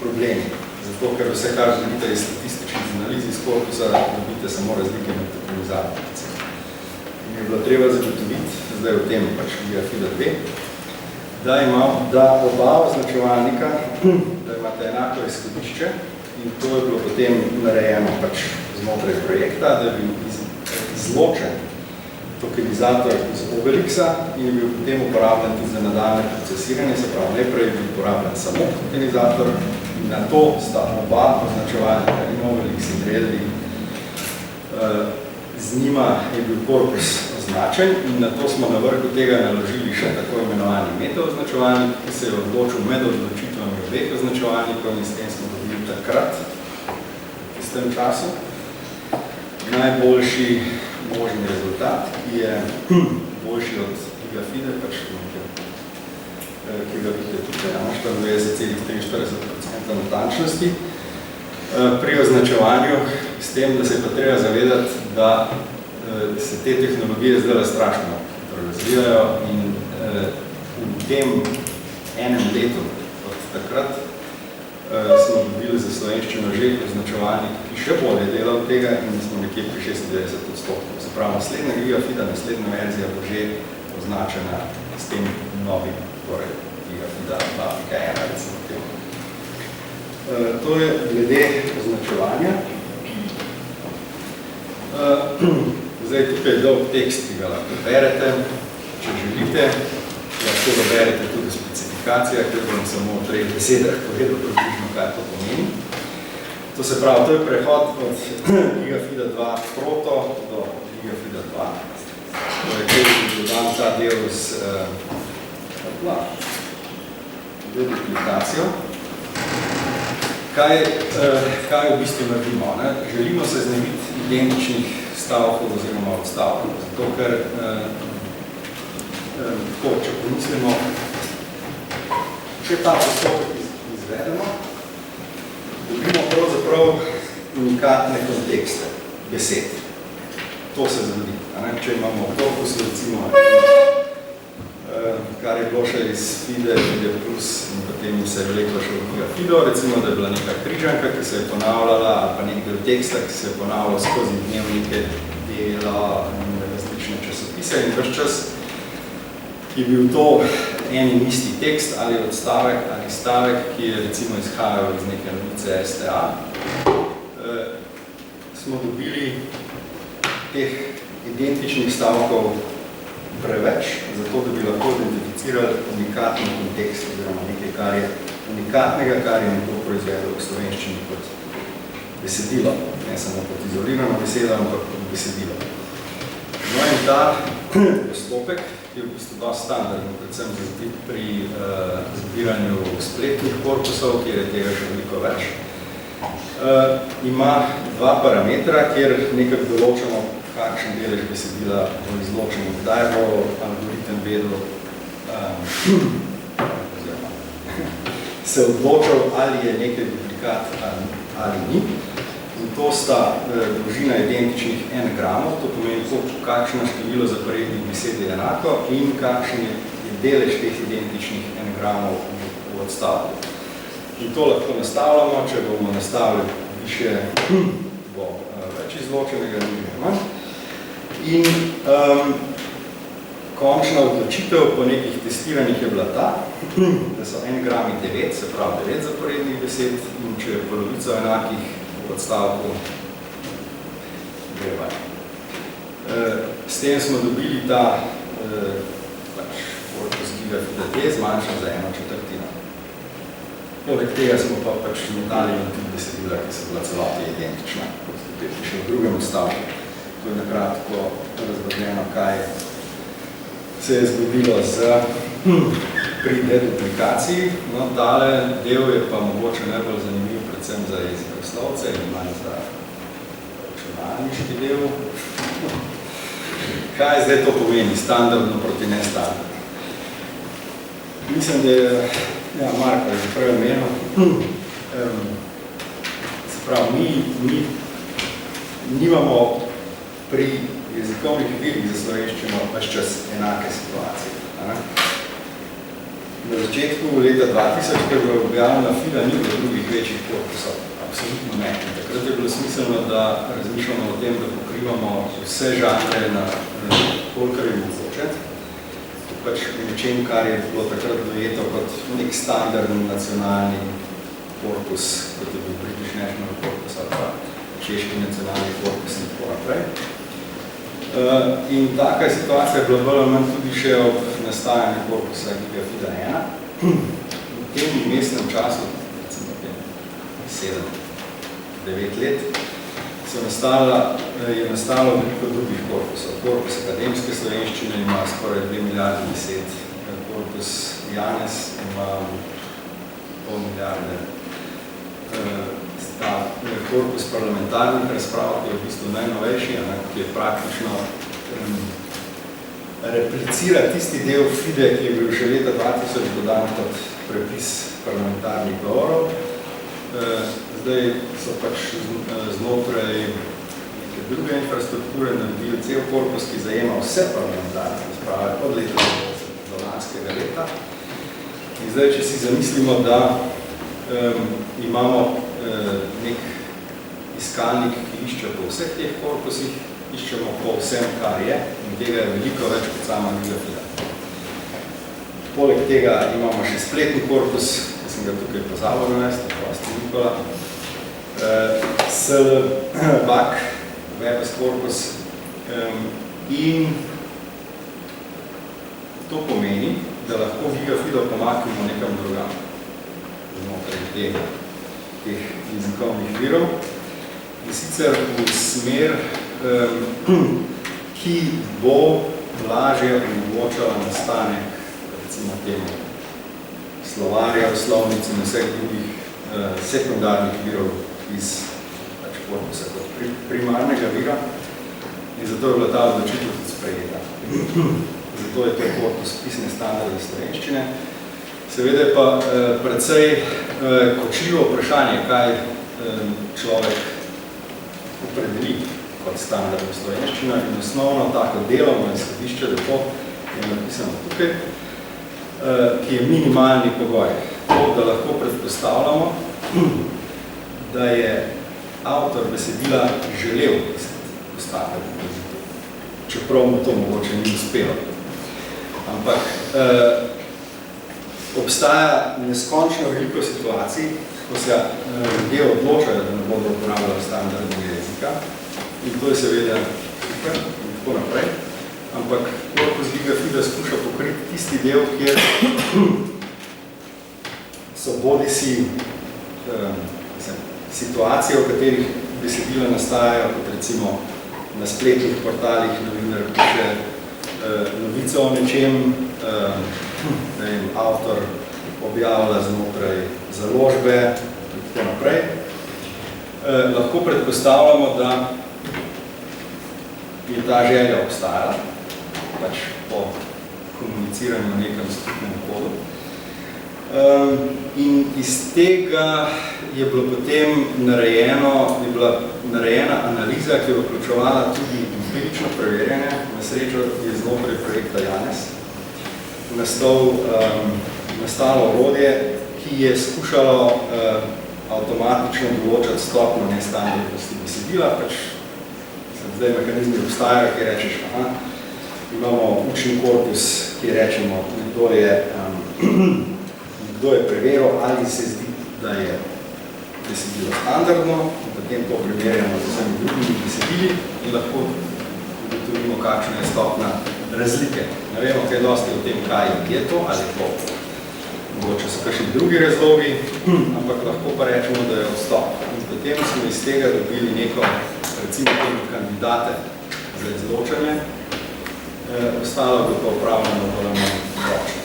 [SPEAKER 1] problemi. Zato, ker vse, kar dobite iz statističnih analiz iz korpusa, dobite samo razlike med organizacijami. In je bilo treba zagotoviti, zdaj v tem pač GeoFida 2, da oba označevalnika, da imate enako izhodišče in to je bilo potem narejeno pač znotraj projekta, da je bil izločen tokenizator iz Obelixa in je bil potem uporabljen tudi za nadaljne procesiranje, se pravi, najprej je bil uporabljen samo tokenizator in na to sta oba označevalnika in Obelix in Relti, z njima je bil korpus označen in na to smo na vrhu tega naložili še tako imenovani meta-označevalnik, ki se je odločil med odločitvami obeh označevalnikov in s tem smo dobili takrat, v istem času, najboljši možni rezultat, ki je boljši od GeoFide, pač ki ga vidite tukaj, 94,43% natančnosti, pri označevanju s tem, da se je pa treba zavedati, da se te tehnologije zdaj strašno razvijajo in v tem enem letu od takrat smo dobili za slovenščino že označevalnik, ki še bolje dela od tega in smo nekje pri 96%. Se pravi, naslednja GeoFida, naslednja verzija bo že označena s tem novim, torej GeoFida 2.1, recimo temu. To je glede označevanja. Zdaj tukaj je dolg tekst, ki ga lahko berete. Če želite, lahko ga berete tudi v specifikacijah, ker bom samo v 3 besedah povedal približno, kaj to pomeni. To se pravi, to je prehod od GeoFida 2 Proto do GeoFida 2. To je, ker dodam ta del z duplikacijo. Kaj v bistvu naredimo? Želimo se znebiti identičnih stavkov oziroma odstavkov. Zato, ker če pomislimo, če ta postopek izvedemo, dobimo pravzaprav unikatne kontekste, besed. To se zgodi. Če imamo korpus, recimo, kar je bilo še iz FIDE, FIDE plus in potem se je vleklo še v GeoFido, recimo, da je bila neka križanka, ki se je ponavljala, ali pa nek del teksta, ki se je ponavljal skozi dnevnike, dela in različne časopise in ves čas je bil to en in isti tekst ali odstavek ali stavek, ki je recimo izhajal iz neke novice STA. Smo dobili teh identičnih stavkov preveč, zato da bi lahko identificirali unikatni kontekst, oziroma nekaj, kar je unikatnega, kar je nekdo proizvedel v slovenščini kot besedilo, ne samo kot izolirano besedo, ampak kot besedilo. No in ta postopek je v bistvu dosti standardno, predvsem pri zbiranju spletnih korpusov, kjer je tega še veliko več. Ima 2 parametra, kjer nekaj določamo, kakšen delež besedila bo izločen, kdaj bo algoritem vedel, se odločil, ali je nekaj duplikat ali ni. In to sta dolžina identičnih n-gramov, to pomeni, kakšno število zaporednih besed je enako in kakšen je delež teh identičnih n-gramov v odstavku. In to lahko nastavljamo, če bomo nastavili više bo več izločenega, nižje manj. In končna odločitev po nekih testiranjih je bila ta, da so 1 grami 9, se pravi 9 zaporednih besed, in če je polovico enakih v odstavku, gre. S tem smo dobili ta korpus giga fida T zmanjšan za 1/4. Poleg tega smo pa zmetali tudi besedila, ki so bila celoti identična, kot ste še v drugem odstavku. To je nakratko razvrljeno, kaj se je zgodilo pri deduplikaciji. No, tale del je pa mogoče najbolj zanimiv, predvsem za jezikoslovce in manj za računalniški del. Kaj zdaj to pomeni, standardno proti nestandardno? Mislim, da je, Marko je že prej omenil, se pravi, mi nimamo pri jezikovnih virih za slovenščino ves čas enake situacije. Na začetku leta 2000, ko je bila objavljena FIDA, ni bilo drugih večjih korpusov. Absolutno ne. Takrat je bilo smiselno, da razmišljamo o tem, da pokrivamo vse žanre na kolikor je mogoče. Pač nečem, kar je bilo takrat dojeto kot nek standardni nacionalni korpus, kot je bil British National Corpus ali pa češki nacionalni korpus in tako naprej. In taka situacija je bila bolj ali manj tudi še ob nastajanju korpusa giga fida 1. V tem mestnem času, recimo 7-9 let, je nastalo veliko drugih korpusov. Korpus akademske slovenščine ima skoraj 2 milijarde besed, korpus Janez ima pol milijarde, korpus parlamentarnih razprav, ki je v bistvu najnovejši, ki je praktično replicira tisti del FIDE, ki je bil že leta 2000 dodan kot prepis parlamentarnih govorov. Zdaj so pač znotraj neke druge infrastrukture naredili cel korpus, ki zajema vse parlamentarne razprave od leta do lanskega leta. In zdaj, če si zamislimo, da imamo nek iskalnik, ki išče po vseh teh korpusih, iščemo po vsem, kar je, in tega je veliko več kot sama giga fida. Poleg tega imamo še spletni korpus, ki sem ga tukaj pozabil navesti, prosti Nikola, SLBAK, Webes korpus, in to pomeni, da lahko giga fido pomaknemo nekam drugam, znotraj teh jezikovnih virov, in sicer v smer, ki bo lažje omogočala nastanek, recimo temu, slovarja, slovnic in vseh drugih sekundarnih virov iz korpusa kot primarnega vira, in zato je bila ta odločitev tudi sprejeta. Zato je to korpus pisne standarde slovenščine. Seveda je pa precej kočljivo vprašanje, kaj človek opredeli kot standardno slovenščino, in osnovno tako delovno izhodišče, da to je napisano tukaj, ki je minimalni pogoj. To, da lahko predpostavljamo, da je avtor besedila želel postaviti, čeprav mu to mogoče ni uspelo. Ampak obstaja neskončno veliko situacij, ko se ljudje odločajo, da ne bodo uporabljali standardnega jezika, in to je seveda super in tako naprej. Ampak korpus giga fida skuša pokriti tisti del, kjer so bodisi situacije, v katerih besedila nastajajo, kot recimo na spletnih portalih novinar piše novico o nečem, avtor objavlja znotraj založbe in tako naprej. Lahko predpostavljamo, da je ta želja obstajala, pač po komuniciranju v nekem skupnem kodu. In iz tega je bilo potem narejena analiza, ki je vključevala tudi empirično preverjanje. Na srečo je znotraj projekta Janez nastalo orodje, ki je skušalo avtomatično določati stopno nestandardnosti besedila, pač zdaj mehanizmi obstajajo, ki rečeš, aha, imamo učni korpus, ki rečemo, kdo je preveril, ali se zdi, da je besedilo standardno, in potem to primerjamo z vsemi drugimi besedili in lahko ugotovimo, kakšna je stopna razlike. Ne vemo, kaj dosti o tem, kaj je to, ali je to. Mogoče so kakšni drugi razlogi, ampak lahko pa rečemo, da je odstop. In potem smo iz tega dobili neko, recimo temu kandidate za izločanje, ostalo bi to upravljeno bolj ročno.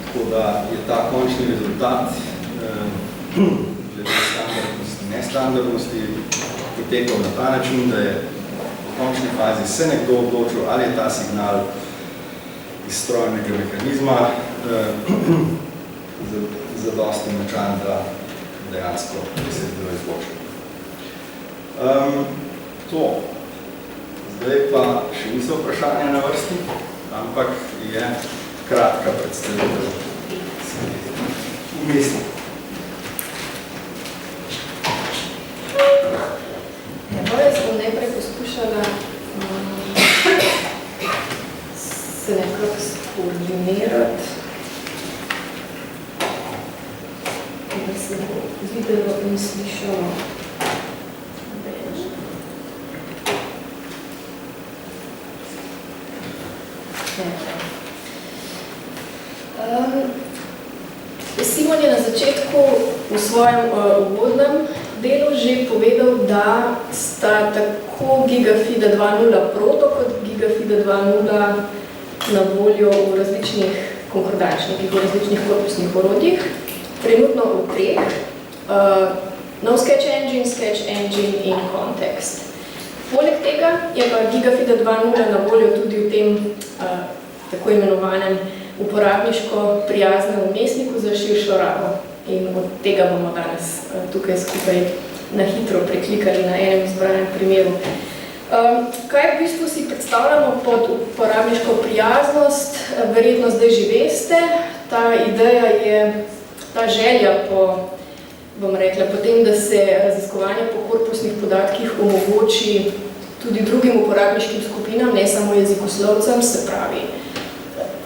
[SPEAKER 1] Tako da je ta končni rezultat glede standardnosti, nestandardnosti potekal na ta način, da je v končni fazi se nekdo odločil, ali je ta signal iz strojnega mehanizma zadosti močan, da dejansko se je bilo izločeno. To. Zdaj pa še niso vprašanja na vrsti, ampak je kratka predstavitev. Mislim.
[SPEAKER 4] Jaz bom najprej poskušala se nekako skoordinirati, da se bo videlo in slišalo več. Simon je na začetku v svojem uvodnem delu že povedal, da sta tako Gigafida 2.0 proto kot Gigafida 2.0 na voljo v različnih konkordančnikih, v različnih korpusnih orodjih, trenutno v treh. Nov Sketch Engine in Context. Poleg tega je pa Gigafida 2.0 na voljo tudi v tem tako imenovanem uporabniško prijaznem vmesniku za širšo rabo. In od tega bomo danes tukaj skupaj na hitro preklikali na enem izbranem primeru. Kaj v bistvu si predstavljamo pod uporabniško prijaznost? Verjetno zdaj že veste. Ta ideja je, ta želja po, bom rekla, potem, da se raziskovanje po korpusnih podatkih omogoči tudi drugim uporabniškim skupinam, ne samo jezikoslovcem, se pravi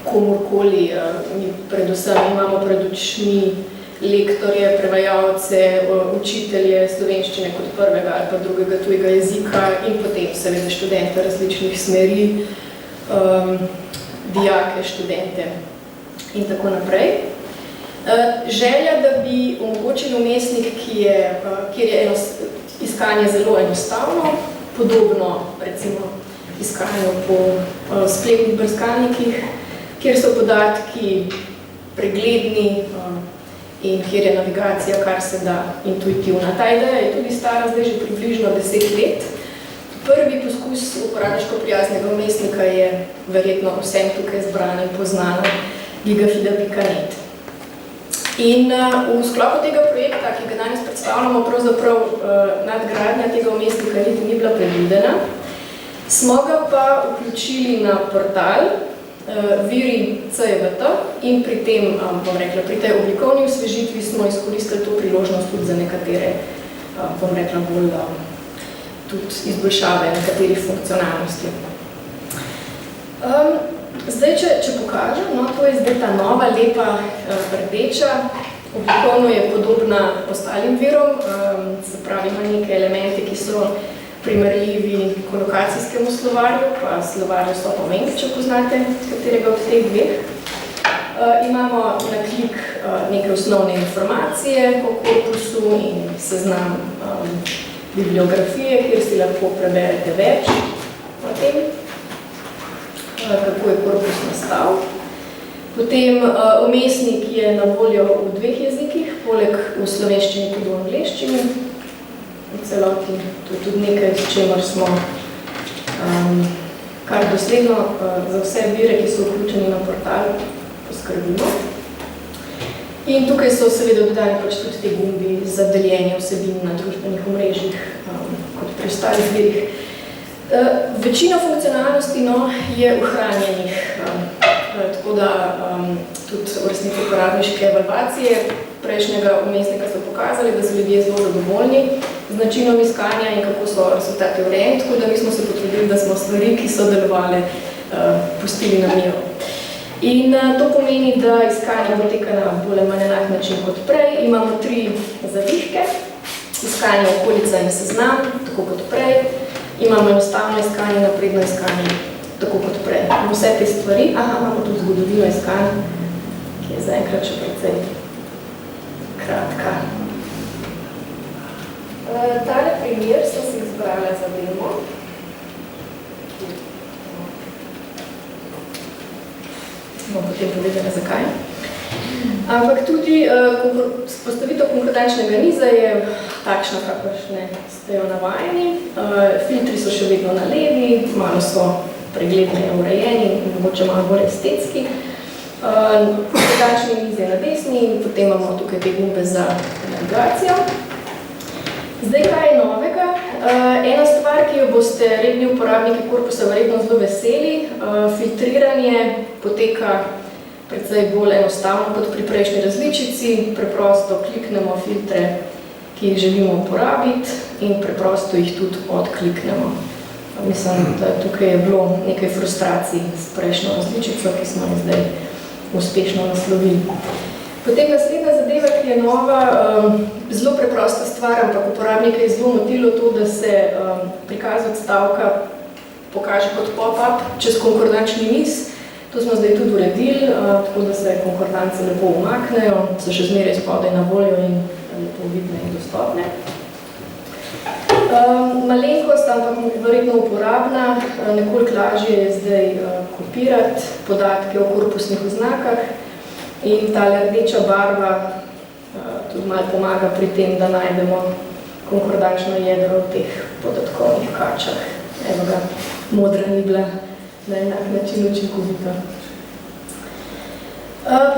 [SPEAKER 4] komorkoli. Mi predvsem imamo pred očmi lektorje, prevajalce, učitelje slovenščine kot prvega ali pa drugega tujega jezika in potem seveda študente različnih smeri, dijake, študente in tako naprej. Želja, da bi omogočili vmesnik, kjer je iskanje zelo enostavno, podobno recimo iskanju po spletnih brskalnikih, kjer so podatki pregledni in kjer je navigacija, kar se da, intuitivna. Ta ideja je tudi stara zdaj že približno 10 let. Prvi poskus uporabniško prijaznega vmesnika je verjetno vsem tukaj zbranem poznano gigafida.net. In v sklopu tega projekta, ki ga danes predstavljamo, pravzaprav nadgradnja tega vmesnika niti ni bila predvidena, smo ga pa vključili na portal Viri CJVT in pri tem, bom rekla, pri tej oblikovni osvežitvi smo izkoristili to priložnost tudi za nekatere, bom rekla, bolj tudi izboljšave nekaterih funkcionalnosti. Zdaj, če pokažem, no, to je zdaj ta nova, lepa, rdeča, oblikovno je podobna ostalim virom, se pravi, ima nekaj elemente, ki so primerljivi kolokacijskemu slovarju, pa slovarju Sopomenk, če poznate katerega od teh dveh. Imamo na klik neke osnovne informacije o korpusu in seznam bibliografije, kjer si lahko preberete več o tem, kako je korpus nastal. Potem vmesnik je na voljo v dveh jezikih, poleg v slovenščini tudi v angleščini. V celoti, to je tudi nekaj, s čemer smo kar dosledno za vse vire, ki so vključeni na portal, poskrbimo. In tukaj so seveda dodani pač tudi te gumbi za deljenje vsebin na družbenih omrežjih, kot pri ostalih virih. Večina funkcionalnosti je ohranjenih, tako da tudi v resnici uporabniške evalvacije prejšnjega umestnika so pokazali, da so ljudje zelo zadovoljni z načinom iskanja in kako so rezultati urejeni, tako da mi smo se potrudili, da smo stvari, ki so delovale, pustili na miru. In to pomeni, da iskanje poteka na bolj manj enak način kot prej. Imamo 3 zavihke, iskanje okolica in seznam, tako kot prej. Imamo enostavno iskanje, napredno iskanje, tako kot prej. Vse te stvari, imamo tudi zgodovino iskanja, ki je zaenkrat še precej kratka. Tale primer sem si izbrala za demo. Bom potem povedala, zakaj. Ampak tudi postavitev konkordančnega niza je takšna, kakršne ste jo navajeni. Filtri so še vedno na levi, malo so pregledne in urejeni, mogoče malo bolj estetski. Konkordančni niz je na desni in potem imamo tukaj te gumbe za navigacijo. Zdaj, kaj je novega? Ena stvar, ki jo boste redni uporabniki korpusa verjetno zelo veseli, filtriranje poteka precej bolj enostavno kot pri prejšnji različici. Preprosto kliknemo filtre, ki jih želimo uporabiti in preprosto jih tudi odkliknemo. Mislim, da tukaj je bilo nekaj frustracij s prejšnjo različico, ki smo jo zdaj uspešno naslovili. Potem naslednja zadeva, ki je nova, zelo preprosta stvar, ampak uporabnike je zelo motilo to, da se prikaz odstavka pokaže kot pop-up čez konkordančni niz. To smo zdaj tudi uredili, tako da se konkordance lepo umaknejo, so še zmeraj spodaj na voljo in lepo vidne in dostopne. Malenkost, ampak verjetno uporabna, nekoliko lažje je zdaj kopirati podatke o korpusnih oznakah. In tale rdeča barva tudi malo pomaga pri tem, da najdemo konkordančno jedro v teh podatkovnih kačah. Evo ga, modra ni bila na enak način učinkovita.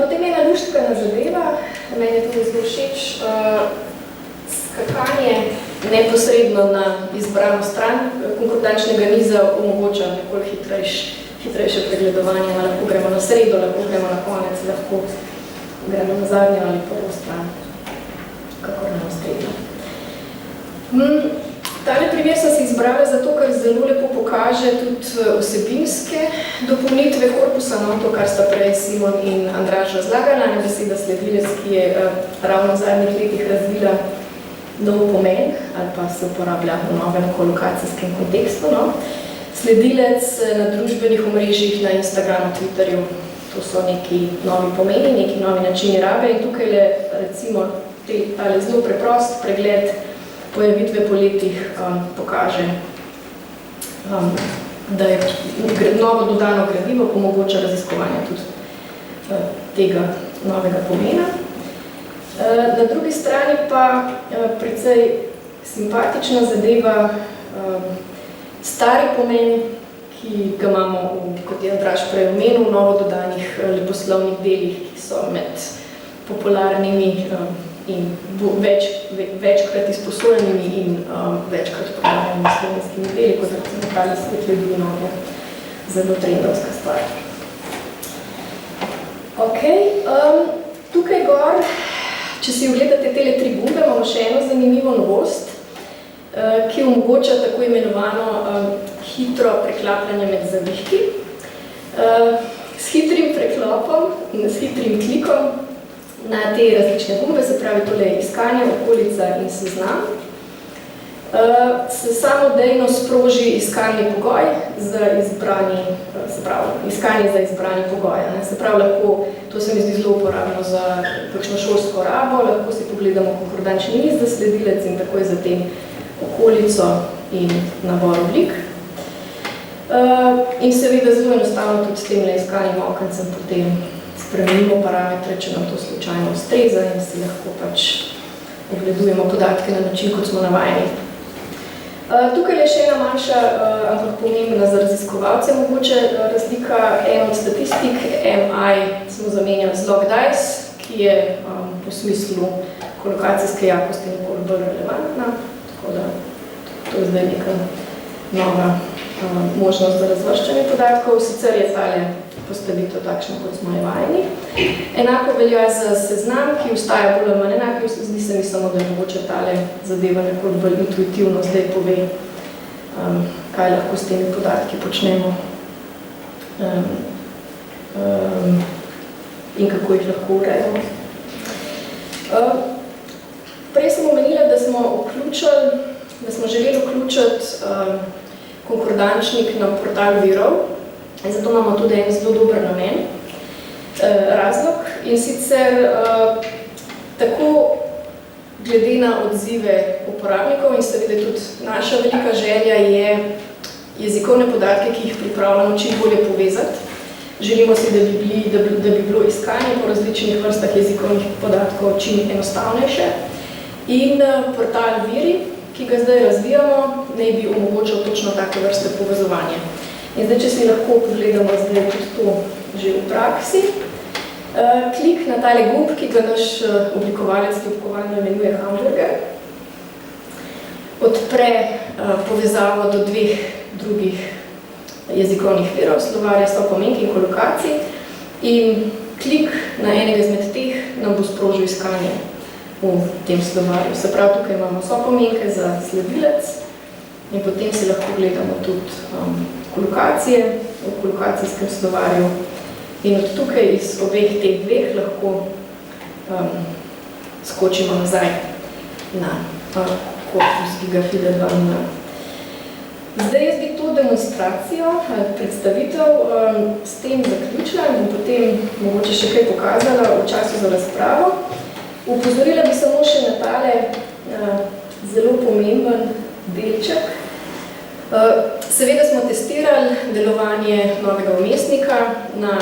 [SPEAKER 4] Potem je ena luštkana zadeva, meni je tudi zelo všeč, skakanje neposredno na izbrano stran konkordančnega niza omogoča nekoliko hitrejše pregledovanje, lahko gremo na sredo, lahko gremo na konec, lahko gremo na zadnjo ali prvo stran, kakor na srednjo. Tale primer sem si izbrala zato, ker zelo lepo pokaže tudi vsebinske dopolnitve korpusa, no, to, kar sta prej Simon in Andraž razlagala, ena beseda sledilec, ki je ravno v zadnjih letih razvila nov pomen, ali pa se uporablja v novem kolokacijskem kontekstu, no. Sledilec na družbenih omrežjih, na Instagramu, Twitterju, to so neki novi pomeni, neki novi načini rabe in tukaj recimo tale zelo preprost pregled pojavitve po letih pokaže, da je novo dodano gradivo omogoča raziskovanje tudi tega novega pomena. Na drugi strani pa precej simpatična zadeva, stari pomen, ki ga imamo, kot je Andraž prej omenil, novo dodanih leposlovnih delih, ki so med popularnimi in večkrat izposojenimi in večkrat prodajenimi slovenskimi deli, kot recimo tali Svetledino je zelo trendovska stvar. Tukaj gor, če si ogledate tele 3 gumbe, imamo še eno zanimivo novost, ki omogoča tako imenovano hitro preklapljanje med zavihki. S hitrim preklopom in s hitrim klikom na te različne gumbe, se pravi tole iskanje, okolica in seznam, se samodejno sproži iskalni pogoj za izbrani, se pravi, iskanje za izbrani pogoj. Se pravi, lahko, to se mi zdi zelo uporabno za kakšno šolsko rabo, lahko si pogledamo konkordančni niz za sledilec in takoj zatem okolico in nabor oblik. In seveda zelo enostavno tudi s temle iskalnim okencem potem spremenimo parametre, če nam to slučajno ustreza in si lahko pač ogledujemo podatke na način, kot smo navajeni. Tukaj je še ena manjša, ampak pomembna za raziskovalce mogoče razlika. En od statistik, MI, smo zamenjali z log-dice, ki je po smislu kolokacijske jakosti nekoliko bolj relevantna, tako da to je zdaj neka nova možnost za razvrščanje podatkov, sicer je tale postavitev takšna, kot smo je vajeni. Enako velja za seznam, ki ostaja bolj ali manj enak, zdi se mi samo, da je mogoče tale zadeva nekoliko bolj intuitivno zdaj pove, kaj lahko s temi podatki počnemo in kako jih lahko urejamo. Prej sem omenila, da smo želeli vključiti konkordančnik na portal virov, in zato imamo tudi en zelo dober namen, razlog, in sicer tako glede na odzive uporabnikov in seveda tudi naša velika želja je jezikovne podatke, ki jih pripravljamo, čim bolje povezati. Želimo si, da bi bilo iskanje po različnih vrstah jezikovnih podatkov čim enostavnejše. In portal Viri, ki ga zdaj razvijamo, naj bi omogočal točno take vrste povezovanje. In zdaj, če si lahko pogledamo zdaj tudi to že v praksi, klik na tale gumb, ki ga naš oblikovalec ljubkovalno imenuje hamburger, odpre povezavo do dveh drugih jezikovnih virov, slovarja, sopomenk in kolokacij, in klik na enega izmed teh nam bo sprožil iskanje v tem slovarju. Se pravi, tukaj imamo sopomenke za sledilec in potem si lahko gledamo tudi kolokacije v kolokacijskem slovarju in od tukaj iz obeh teh dveh lahko skočimo nazaj na korpus Gigafida 2.0. Zdaj jaz bi to demonstracijo, predstavitev s tem zaključila in potem mogoče še kaj pokazala v času za razpravo. Upozorila bi samo še na tale zelo pomemben delček. Seveda smo testirali delovanje novega vmesnika na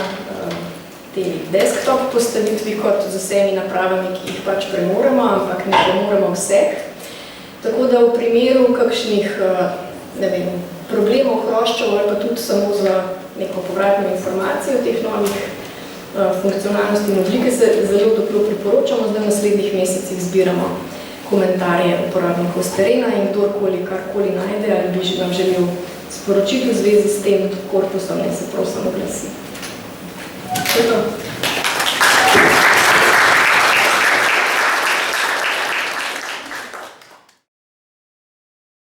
[SPEAKER 4] tej desktop postavitvi kot z vsemi napravami, ki jih pač premoremo, ampak ne premoremo vseh. Tako da v primeru kakšnih problemov hroščev ali pa tudi samo za neko povratno informacijo teh novih funkcionalnosti in oblike se zelo toplo priporočamo. Zdaj v naslednjih mesecih zbiramo komentarje uporabnikov s terena in kdorkoli karkoli najde ali bi nam želel sporočiti v zvezi s tem korpusom, ne se prosim oglasi. To je to.